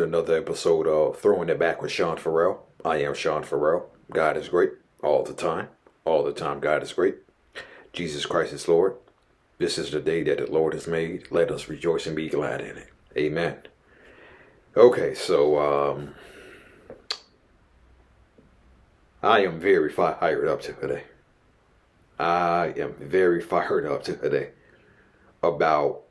another episode of Throwing It Back with Sean Farrell. I am Sean Farrell. God is great all the time. All the time, God is great. Jesus Christ is Lord. This is the day that the Lord has made. Let us rejoice and be glad in it. Amen. Okay, so I am very fired up today. I am very fired up today about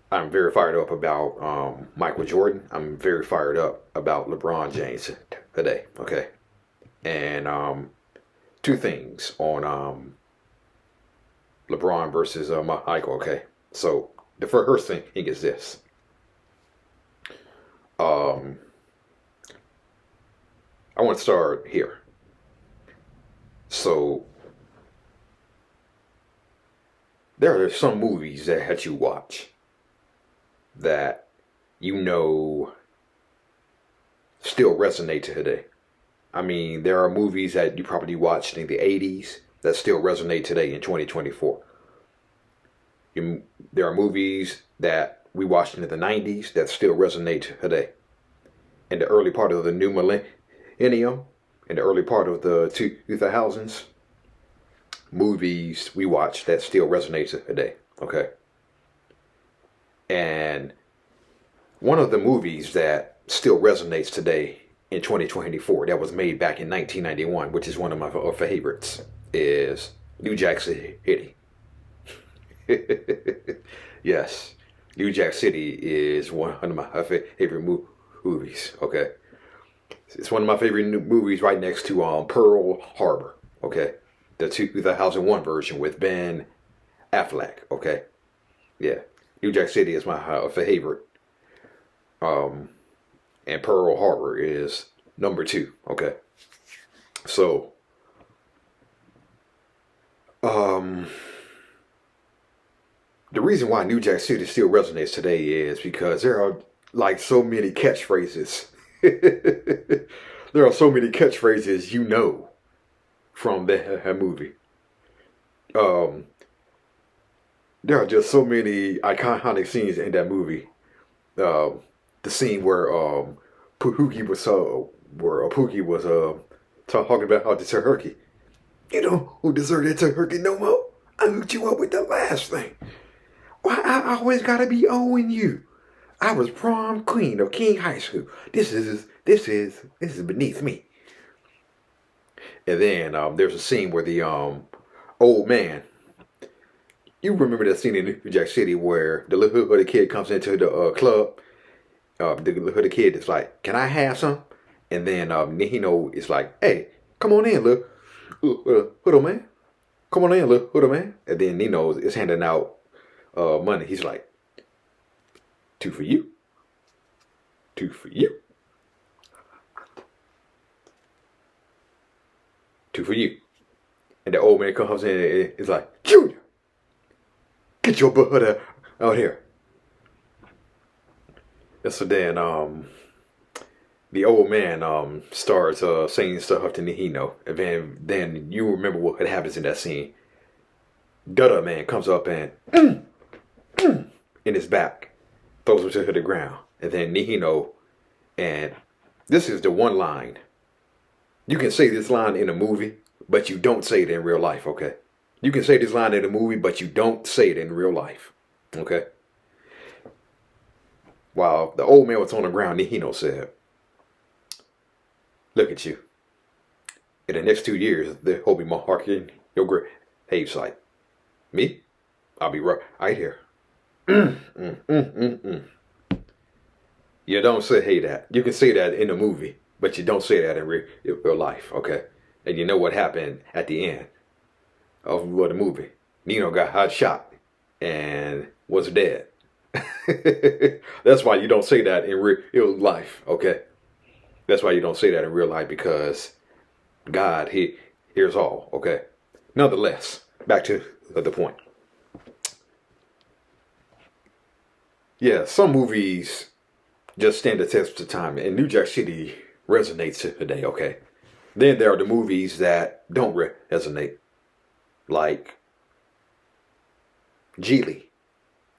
I'm very fired up about Michael Jordan. I'm very fired up about LeBron James today. Okay, and two things on LeBron versus Michael. Okay, so the first thing is this. I want to start here. So there are some movies that you watch that still resonate today. I mean, there are movies that you probably watched in the 80s that still resonate today in 2024. There are movies that we watched in the 90s that still resonate today. In the early part of the new millennium, in the early part of the 2000s, movies we watch that still resonate today. Okay. And one of the movies that still resonates today in 2024 that was made back in 1991, which is one of my favorites, is New Jack City. Yes, New Jack City is one of my favorite movies. Okay. It's one of my favorite movies right next to Pearl Harbor. Okay. The 2001 version with Ben Affleck. Okay. Yeah. New Jack City is my favorite. And Pearl Harbor is number 2. Okay. So, the reason why New Jack City still resonates today is because there are like so many catchphrases. There are so many catchphrases from that movie. There are just so many iconic scenes in that movie. The scene where Pookie was talking about how the turkey. You know who deserved that turkey no more? I hooked you up with the last thing. Why I always gotta be owing you? I was prom queen of King High School. This is beneath me. And then there's a scene where the old man. You remember that scene in New Jack City where the little hooded kid comes into the club. The little hooded kid is like, "Can I have some?" And then Nino is like, "Hey, come on in, little hooded man. Come on in, little hooded man." And then Nino is handing out money. He's like, "2 for you. 2 for you. 2 for you." And the old man comes in and is like, "Junior, get your butt out here." And so then the old man starts saying stuff to Nihino. And then you remember what happens in that scene. Dutta man comes up and in his back, throws him to the ground. And then Nihino, and this is the one line. You can say this line in a movie, but you don't say it in real life, okay? You can say this line in a movie, but you don't say it in real life, okay? While the old man was on the ground, Nihino said, "Look at you. In the next 2 years, they'll be marking your grave site. Me? I'll be right here." You don't say that. You can say that in a movie, but you don't say that in real life, okay? And you know what happened at the end of the movie? Nino got shot and was dead. That's why you don't say that in real life, okay? That's why you don't say that in real life, because God, He hears all, okay? Nonetheless, back to the point. Yeah, some movies just stand the test of time, and New Jack City resonates today, okay? Then there are the movies that don't resonate, like Gigli,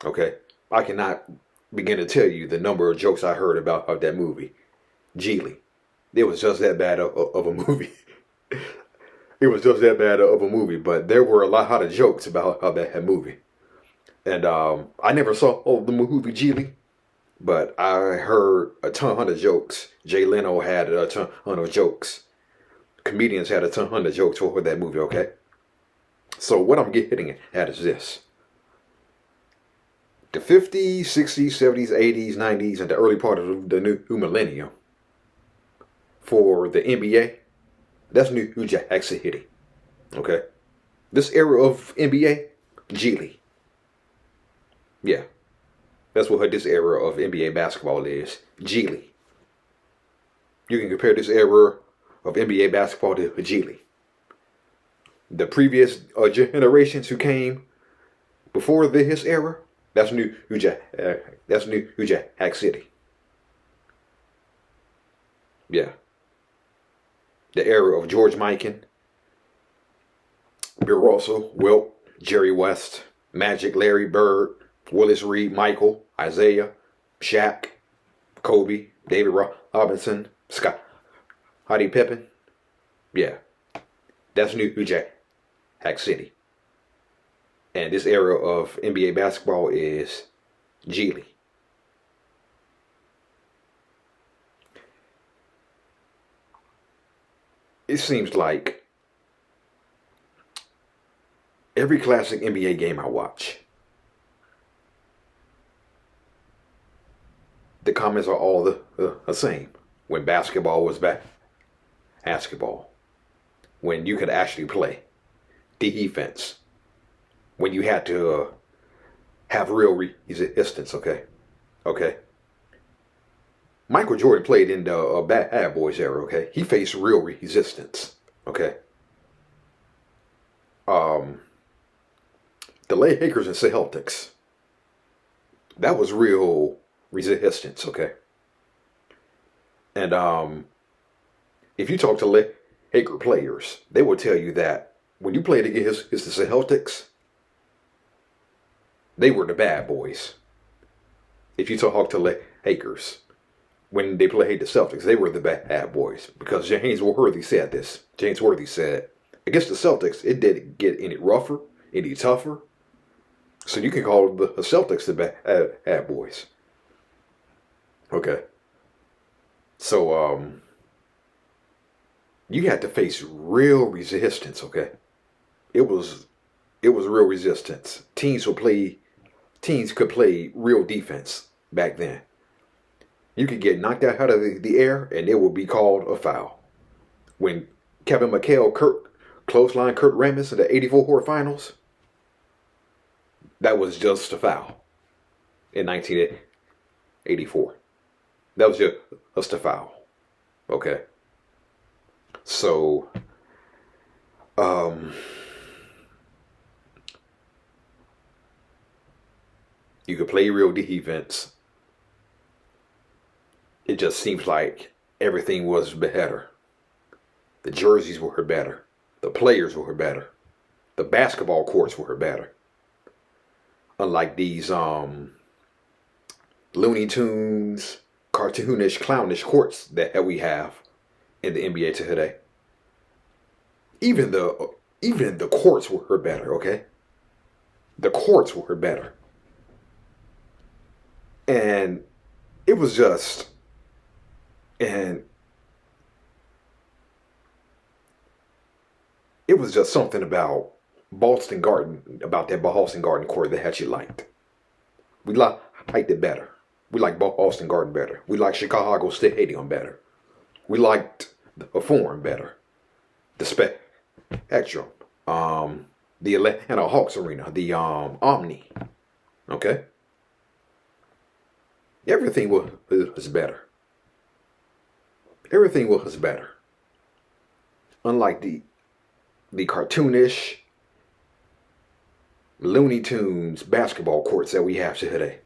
okay? I cannot begin to tell you the number of jokes I heard about that movie, Gigli. It was just that bad of a movie. It was just that bad of a movie, but there were a lot of jokes about that movie. And I never saw the movie Gigli, but I heard a ton of jokes. Jay Leno had a ton of jokes. Comedians had a ton of jokes for that movie, okay? So what I'm getting at is this. The 50s, 60s, 70s, 80s, 90s, and the early part of the new millennium for the NBA, that's New Jack City, okay? This era of NBA, Gigli. Yeah, that's what this era of NBA basketball is, Gigli. You can compare this era of NBA basketball to Gigli. The previous generations who came before his era, that's New Jack City. Yeah. The era of George Mikan, Bill Russell, Wilt, Jerry West, Magic, Larry Bird, Willis Reed, Michael, Isaiah, Shaq, Kobe, David Robinson, Scottie Pippen. Yeah. That's New Jack City. And this era of NBA basketball is Gigli. It seems like every classic NBA game I watch, the comments are all the same. When basketball was basketball. When you could actually play defense. When you had to have real resistance, okay? Okay? Michael Jordan played in the Bad Boys era, okay? He faced real resistance, okay? The Lakers and Celtics, that was real resistance, okay? And if you talk to Laker players, they will tell you that when you played against the Celtics, they were the bad boys. If you talk to Lakers, when they played the Celtics, they were the bad boys. Because James Worthy said this. James Worthy said, against the Celtics, it didn't get any rougher, any tougher. So you can call the Celtics the bad boys. Okay. So, you had to face real resistance, okay? It was real resistance. Teams could play real defense back then. You could get knocked out of the air and it would be called a foul. When Kevin McHale clothesline Kurt Rambis in the '84 finals, that was just a foul in 1984. That was just a foul. Okay. So, you could play real defense. It just seems like everything was better. The jerseys were better. The players were better. The basketball courts were better. Unlike these Looney Tunes, cartoonish, clownish courts that we have in the NBA today. Even the courts were better, okay? The courts were better. And it was just, and it was just something about that Boston Garden court that you liked. We liked it better. We liked Boston Garden better. We liked Chicago Stadium better. We liked the Forum better. The Spectrum. The Atlanta Hawks Arena. The Omni. Okay? Everything was better. Everything was better. Unlike the cartoonish Looney Tunes basketball courts that we have today.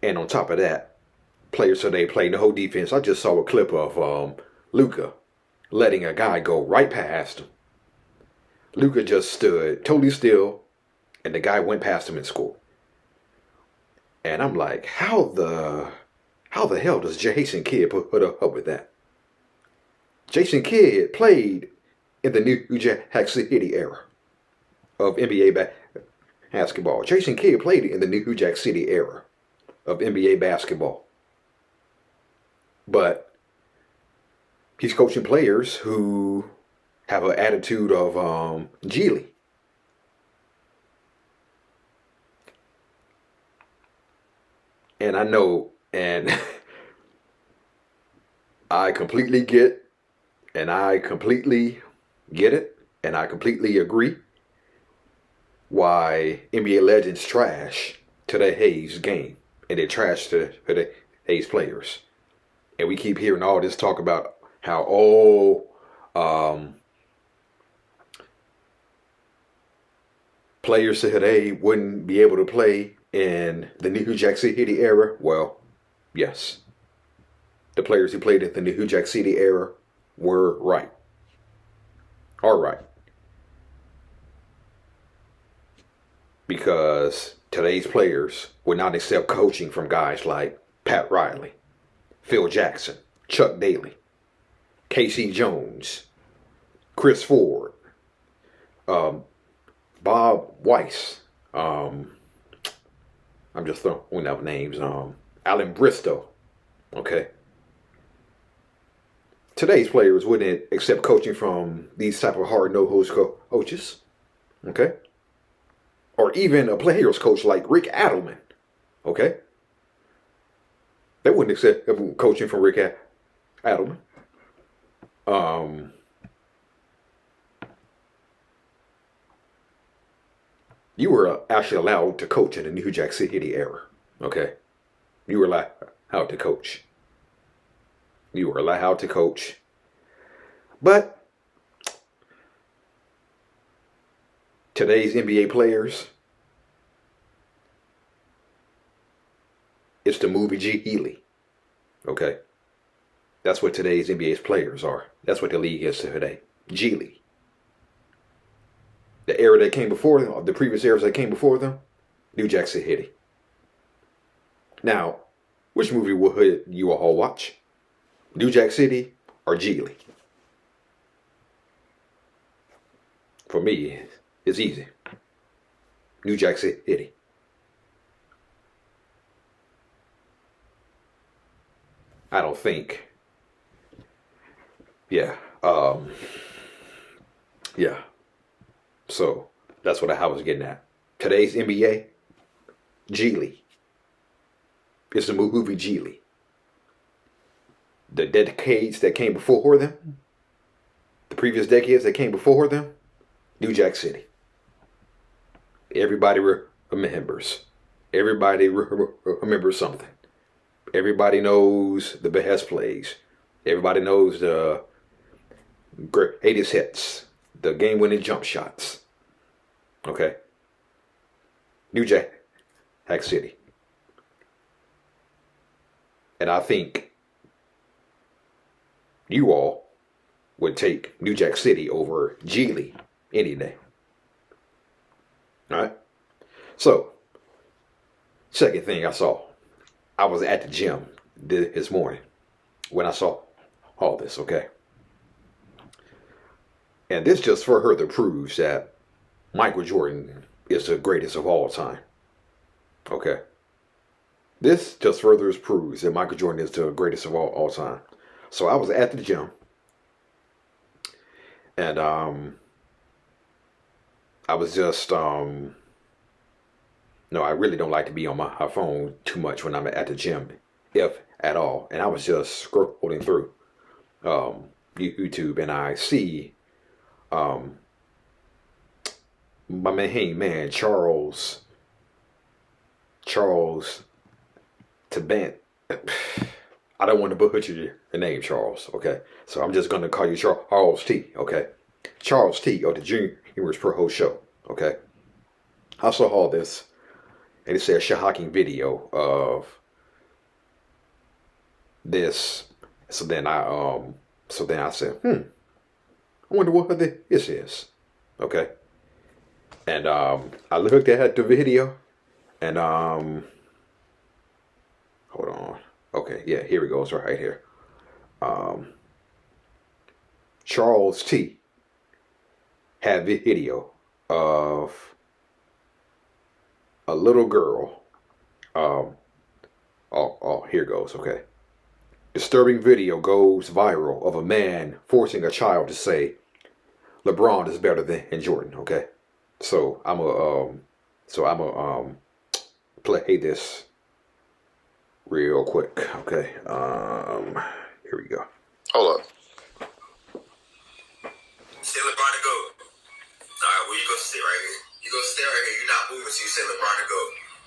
And on top of that, players today play no defense. I just saw a clip of Luka letting a guy go right past him. Luka just stood totally still, and the guy went past him and scored. And I'm like, how the hell does Jason Kidd put up with that? Jason Kidd played in the New Jack City era of NBA basketball. Jason Kidd played in the New Jack City era of NBA basketball. But he's coaching players who have an attitude of Gigli. And I know, and I completely get, and I completely get it, and I completely agree why NBA legends trash today's game, and they trash today's players. And we keep hearing all this talk about how um, players today wouldn't be able to play in the New Jack City era. Well, yes, the players who played in the New Jack City era were right. All right. Because today's players would not accept coaching from guys like Pat Riley, Phil Jackson, Chuck Daly, Casey Jones, Chris Ford, Bob Weiss. I'm just throwing out names. Alan Bristow. Okay. Today's players wouldn't accept coaching from these type of hard-nosed coaches. Okay. Or even a player's coach like Rick Adelman. Okay. They wouldn't accept coaching from Rick Adelman. You were actually allowed to coach in the New Jack City era. Okay. You were allowed to coach. You were allowed to coach. But today's NBA players, it's the movie Gigli. Okay. That's what today's NBA's players are. That's what the league is today. Gigli. The era that came before them, the previous eras that came before them, New Jack City. Now, which movie would you all watch? New Jack City or Gigli? For me, it's easy. New Jack City. I don't think. Yeah. Yeah. So that's what I was getting at. Today's NBA, Gigli. It's the movie Gigli. The decades that came before them, the previous decades that came before them, New Jack City. Everybody remembers. Everybody remembers something. Everybody knows the best plays. Everybody knows the greatest hits, the game-winning jump shots. Okay? New Jack City. And I think you all would take New Jack City over Gigli any day. All right? So, second thing I saw, I was at the gym this morning when I saw all this, okay? And this just further proves that Michael Jordan is the greatest of all time. Okay? This just further proves that Michael Jordan is the greatest of all time. So I was at the gym. And I was just, no, I really don't like to be on my phone too much when I'm at the gym, if at all. And I was just scrolling through YouTube, and I see my man Charles Tabant. I don't want to butcher your name, Charles. Okay, so I'm just gonna call you Charles T. Okay, Charles T. of the Junior's Pro Host Show. Okay, I saw all this, and it said a shocking video of this. So then I said, I wonder what this is. Okay, and I looked at the video, and Okay, yeah, here it goes right here. Um, Charles T had video of a little girl. Um, here goes. Okay. Disturbing video goes viral of a man forcing a child to say LeBron is better than Jordan. Okay. So I'm a play this real quick. Okay. Here we go. Hold up. Say LeBron to go. All right, well, you go sit right here. You go stay right here. You're not moving till you say LeBron to go.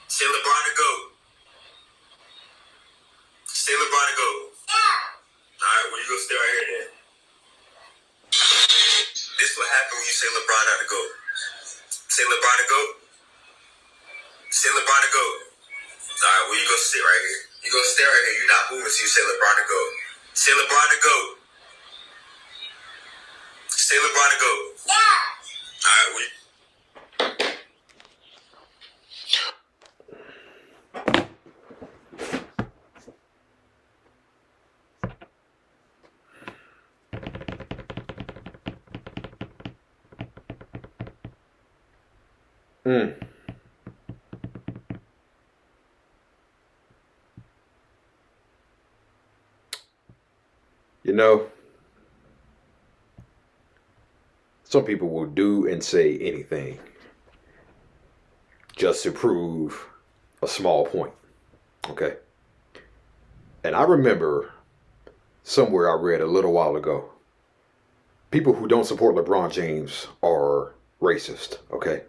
Say LeBron to go. Say LeBron to go. All right, well, you go stay right here then. This is what happens when you say LeBron not to go. Say LeBron to go. Say LeBron to go. All right, well, you go sit right here. You go stay right here. You're not moving till you say LeBron to go. Say LeBron to go. Say LeBron to go. Yeah. All right, well, You know, some people will do and say anything just to prove a small point. Okay. And I remember somewhere I read a little while ago, people who don't support LeBron James are racist. Okay.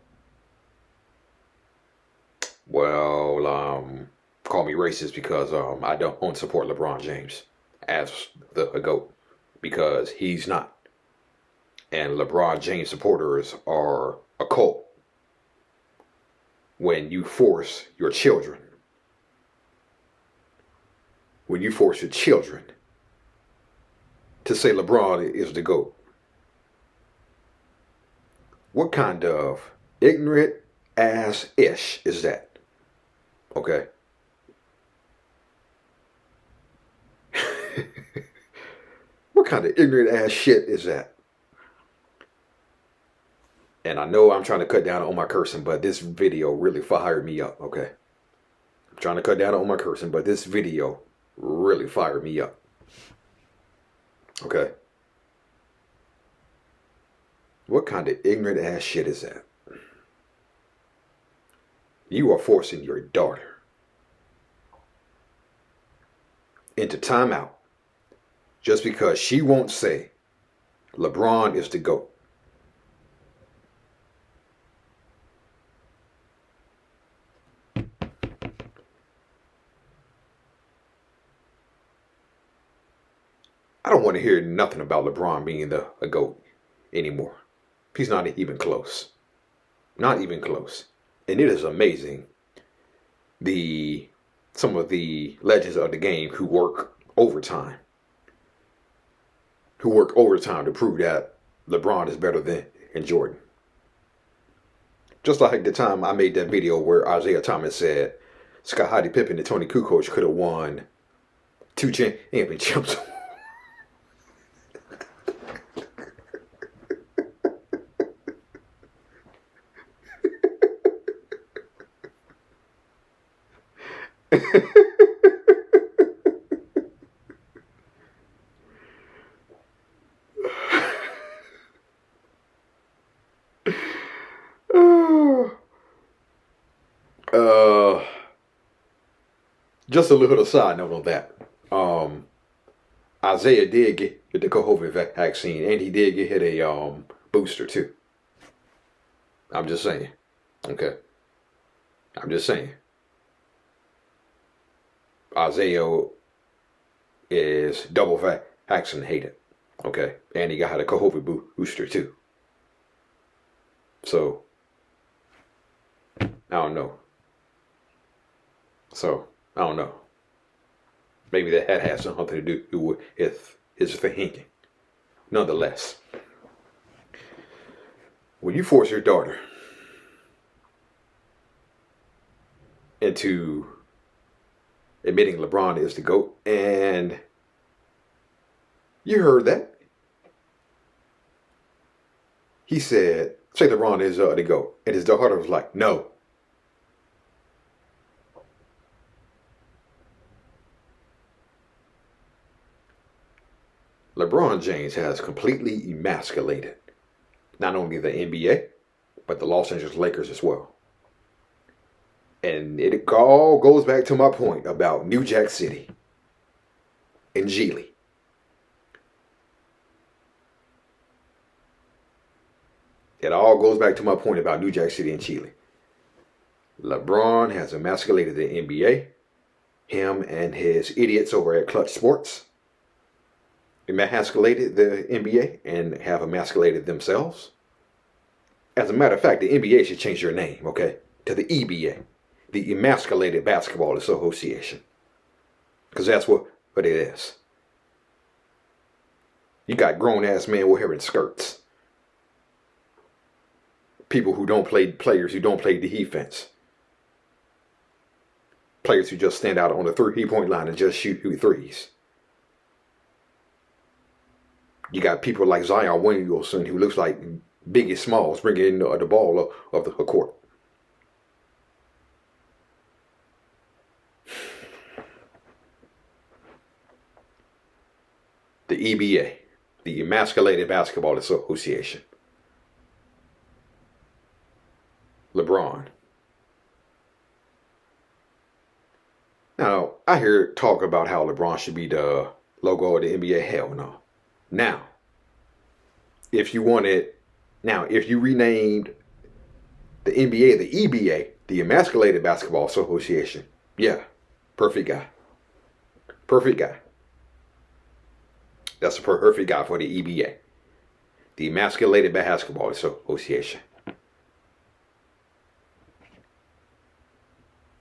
Well, call me racist because I don't support LeBron James as the GOAT because he's not. And LeBron James supporters are a cult when you force your children. When you force your children to say LeBron is the GOAT. What kind of ignorant ass ish is that? Okay. What kind of ignorant ass shit is that? And I know I'm trying to cut down on my cursing, but this video really fired me up, okay? I'm trying to cut down on my cursing, but this video really fired me up. Okay? What kind of ignorant ass shit is that? You are forcing your daughter into timeout just because she won't say LeBron is the GOAT. I don't want to hear nothing about LeBron being a GOAT anymore. He's not even close. Not even close. And it is amazing some of the legends of the game who work overtime. Who work overtime to prove that LeBron is better than Jordan. Just like the time I made that video where Isaiah Thomas said Scottie Pippen and Tony Kukoc could have won 2 championships. Just a little side note on that. Isaiah did get the COVID vaccine, and he did get hit a booster too. I'm just saying. Okay. I'm just saying. Isaiah is double vaccinated. Okay. And he got a COVID booster too. So, I don't know. Maybe that has something to do with his thinking. Nonetheless, when you force your daughter into admitting LeBron is the GOAT. And you heard that. He said, say LeBron is the GOAT. And his daughter was like, no. LeBron James has completely emasculated not only the NBA, but the Los Angeles Lakers as well. And it all goes back to my point about New Jack City and Gigli. It all goes back to my point about New Jack City and Gigli. LeBron has emasculated the NBA. Him and his idiots over at Clutch Sports emasculated the NBA and have emasculated themselves. As a matter of fact, the NBA should change their name, okay, to the EBA, the Emasculated Basketball Association, because that's what it is. You got grown-ass men wearing skirts. People who don't play, players who don't play defense. Players who just stand out on the three-point line and just shoot threes. You got people like Zion Williamson who looks like Biggie Smalls bringing in the ball of the court. The EBA, the Emasculated Basketball Association. LeBron. Now, I hear talk about how LeBron should be the logo of the NBA. Hell no. Now, if you renamed the NBA the EBA, the Emasculated Basketball Association, yeah, perfect guy. Perfect guy. That's the perfect guy for the EBA, the Emasculated Basketball Association.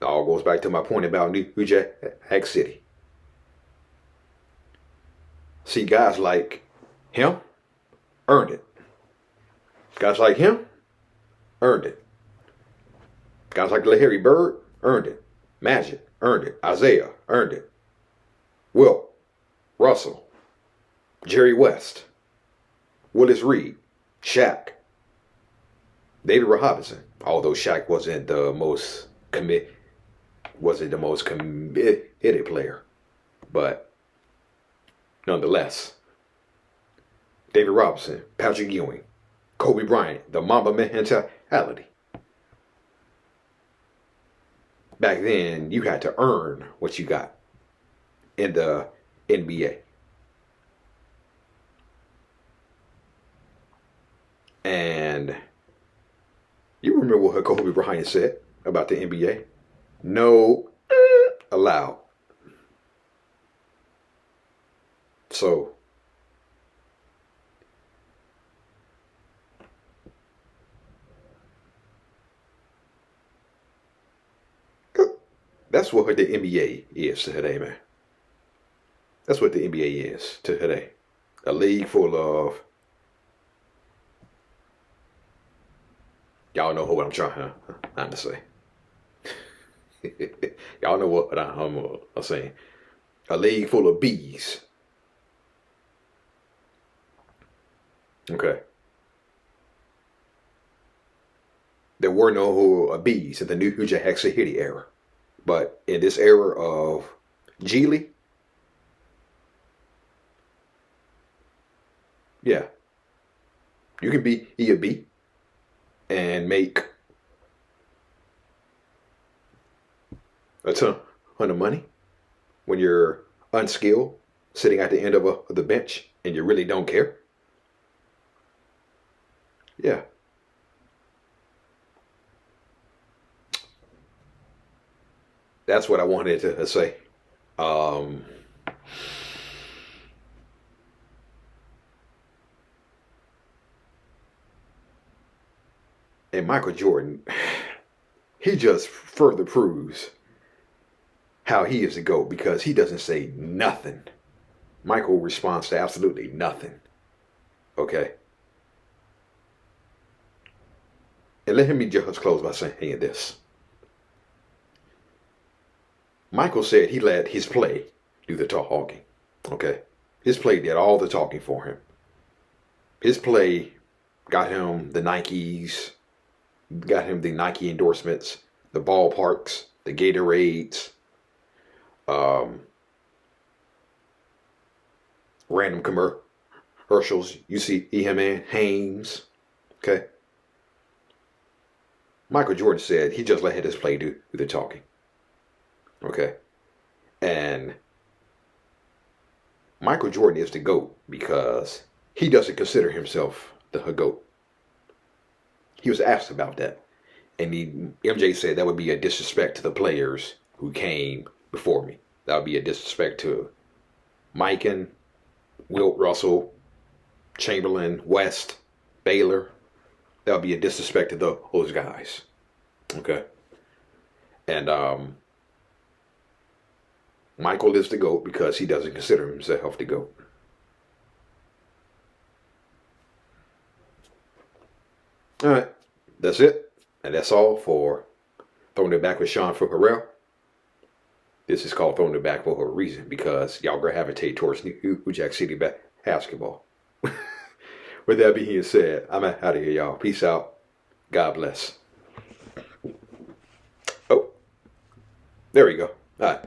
It all goes back to my point about New Jack City. See, guys like him earned it. Guys like him earned it. Guys like Larry Bird earned it. Magic earned it. Isaiah earned it. Wilt, Russell, Jerry West, Willis Reed, Shaq, David Robinson. Although Shaq wasn't the most committed player, but nonetheless, David Robinson, Patrick Ewing, Kobe Bryant, the Mamba mentality. Back then, you had to earn what you got in the NBA. And you remember what Kobe Bryant said about the NBA? No allowed. So, that's what the NBA is today, man. That's what the NBA is today. A league full of, y'all know what I'm trying to say. Y'all know what I'm saying. A league full of bees. Okay. There were no bees in the New Jack City era. But in this era of Gigli, yeah, you can be a bee and make a ton of money when you're unskilled, sitting at the end of the bench, and you really don't care. Yeah. That's what I wanted to say. And Michael Jordan, he just further proves how he is the GOAT because he doesn't say nothing. Michael responds to absolutely nothing. Okay? And let me just close by saying this. Michael said he let his play do the talking. Okay. His play did all the talking for him. His play got him the Nikes, got him the Nike endorsements, the ballparks, the Gatorades, um, random commercials. You see him in Hanes. Okay. Michael Jordan said he just let his play do the talking. Okay. And Michael Jordan is the GOAT because he doesn't consider himself the GOAT. He was asked about that. And MJ said that would be a disrespect to the players who came before me. That would be a disrespect to Mike and Wilt Russell, Chamberlain, West, Baylor. That would be a disrespect to those guys. Okay. And Michael is the GOAT because he doesn't consider himself the GOAT. All right. That's it. And that's all for Throwing It Back with Sean for Harrell. This is called Throwing It Back for a reason because y'all gravitate towards New Jack City basketball. With that being said, I'm out of here, y'all. Peace out. God bless. Oh, there we go. All right.